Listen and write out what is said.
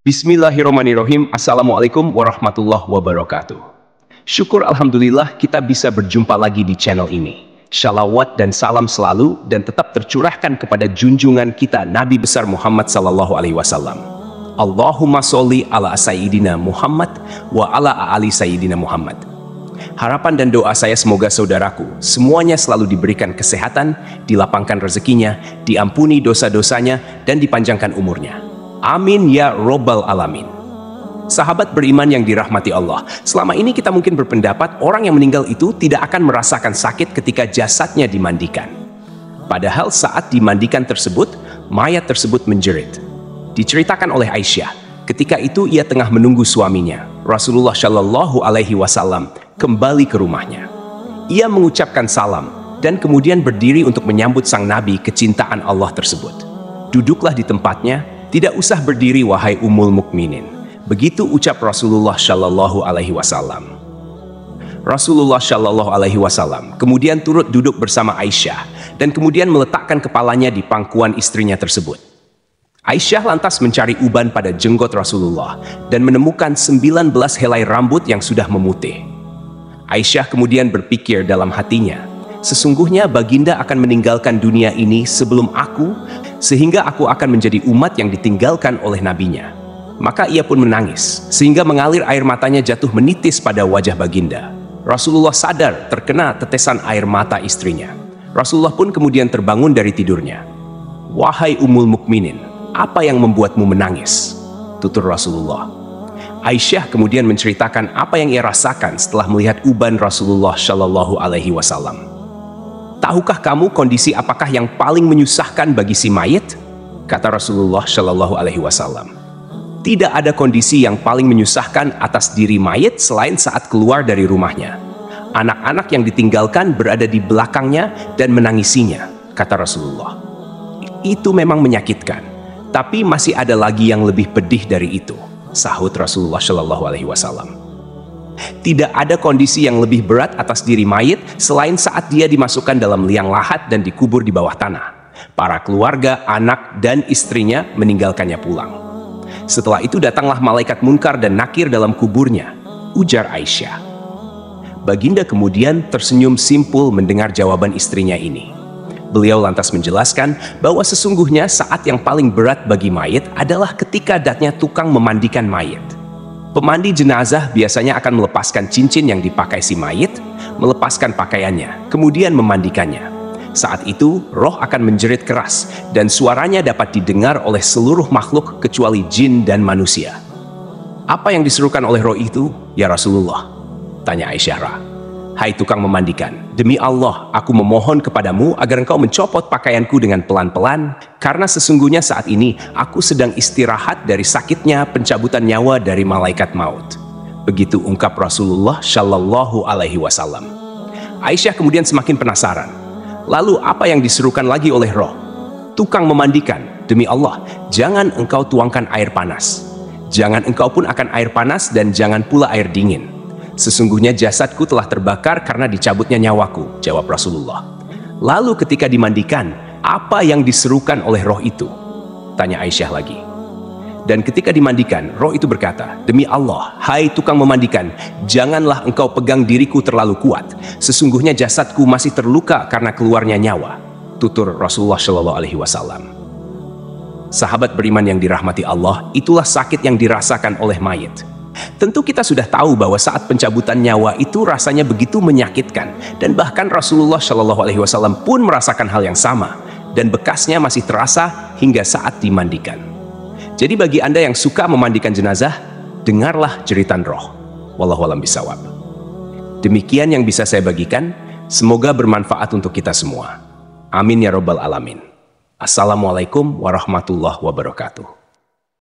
Bismillahirrahmanirrahim. Assalamualaikum warahmatullahi wabarakatuh. Syukur alhamdulillah kita bisa berjumpa lagi di channel ini. Shalawat dan salam selalu dan tetap tercurahkan kepada junjungan kita Nabi besar Muhammad sallallahu alaihi wasallam. Allahumma sholli ala sayyidina Muhammad wa ala ali sayyidina Muhammad. Harapan dan doa saya semoga saudaraku semuanya selalu diberikan kesehatan, dilapangkan rezekinya, diampuni dosa-dosanya, dan dipanjangkan umurnya. Amin ya robbal alamin. Sahabat beriman yang dirahmati Allah, selama ini kita mungkin berpendapat orang yang meninggal itu tidak akan merasakan sakit ketika jasadnya dimandikan. Padahal saat dimandikan tersebut, mayat tersebut menjerit. Diceritakan oleh Aisyah, ketika itu ia tengah menunggu suaminya, Rasulullah Shallallahu Alaihi Wasallam, kembali ke rumahnya. Ia mengucapkan salam dan kemudian berdiri untuk menyambut sang Nabi kecintaan Allah tersebut. Duduklah di tempatnya, tidak usah berdiri wahai Ummul Mukminin. Begitu ucap Rasulullah Shallallahu Alaihi Wasallam. Rasulullah Shallallahu Alaihi Wasallam kemudian turut duduk bersama Aisyah dan kemudian meletakkan kepalanya di pangkuan istrinya tersebut. Aisyah lantas mencari uban pada jenggot Rasulullah dan menemukan 19 helai rambut yang sudah memutih. Aisyah kemudian berpikir dalam hatinya, sesungguhnya baginda akan meninggalkan dunia ini sebelum aku, sehingga aku akan menjadi umat yang ditinggalkan oleh nabinya. Maka ia pun menangis, sehingga mengalir air matanya jatuh menitis pada wajah baginda. Rasulullah sadar terkena tetesan air mata istrinya. Rasulullah pun kemudian terbangun dari tidurnya. Wahai Ummul Mukminin, apa yang membuatmu menangis? Tutur Rasulullah. Aisyah kemudian menceritakan apa yang ia rasakan setelah melihat uban Rasulullah Shallallahu Alaihi Wasallam. Tahukah kamu kondisi apakah yang paling menyusahkan bagi si mayit? Kata Rasulullah Shallallahu Alaihi Wasallam. Tidak ada kondisi yang paling menyusahkan atas diri mayit selain saat keluar dari rumahnya. Anak-anak yang ditinggalkan berada di belakangnya dan menangisinya, kata Rasulullah. Itu memang menyakitkan, tapi masih ada lagi yang lebih pedih dari itu, sahut Rasulullah Shallallahu Alaihi Wasallam. Tidak ada kondisi yang lebih berat atas diri mayit selain saat dia dimasukkan dalam liang lahat dan dikubur di bawah tanah. Para keluarga, anak, dan istrinya meninggalkannya pulang. Setelah itu datanglah malaikat munkar dan nakir dalam kuburnya, ujar Aisyah. Baginda kemudian tersenyum simpul mendengar jawaban istrinya ini. Beliau lantas menjelaskan bahwa sesungguhnya saat yang paling berat bagi mayit adalah ketika datangnya tukang memandikan mayit. Pemandi jenazah biasanya akan melepaskan cincin yang dipakai si mayit, melepaskan pakaiannya, kemudian memandikannya. Saat itu, roh akan menjerit keras dan suaranya dapat didengar oleh seluruh makhluk kecuali jin dan manusia. Apa yang diserukan oleh roh itu, ya Rasulullah? Tanya Aisyah. Hai tukang memandikan, demi Allah, aku memohon kepadamu agar engkau mencopot pakaianku dengan pelan-pelan, karena sesungguhnya saat ini aku sedang istirahat dari sakitnya pencabutan nyawa dari malaikat maut. Begitu ungkap Rasulullah Shallallahu Alaihi Wasallam. Aisyah kemudian semakin penasaran. Lalu apa yang diserukan lagi oleh roh? Tukang memandikan, demi Allah, jangan engkau tuangkan air panas. Jangan engkau pun akan air panas dan jangan pula air dingin. Sesungguhnya jasadku telah terbakar karena dicabutnya nyawaku, jawab Rasulullah. Lalu ketika dimandikan, apa yang diserukan oleh roh itu? Tanya Aisyah lagi. Dan ketika dimandikan, roh itu berkata, demi Allah, hai tukang memandikan, janganlah engkau pegang diriku terlalu kuat. Sesungguhnya jasadku masih terluka karena keluarnya nyawa. Tutur Rasulullah Shallallahu Alaihi Wasallam. Sahabat beriman yang dirahmati Allah, itulah sakit yang dirasakan oleh mayit. Tentu kita sudah tahu bahwa saat pencabutan nyawa itu rasanya begitu menyakitkan, dan bahkan Rasulullah Shallallahu Alaihi Wasallam pun merasakan hal yang sama, dan bekasnya masih terasa hingga saat dimandikan. Jadi bagi Anda yang suka memandikan jenazah, dengarlah jeritan roh. Wallahu a'lam bishawab. Demikian yang bisa saya bagikan, semoga bermanfaat untuk kita semua. Amin ya robbal alamin. Assalamualaikum warahmatullahi wabarakatuh.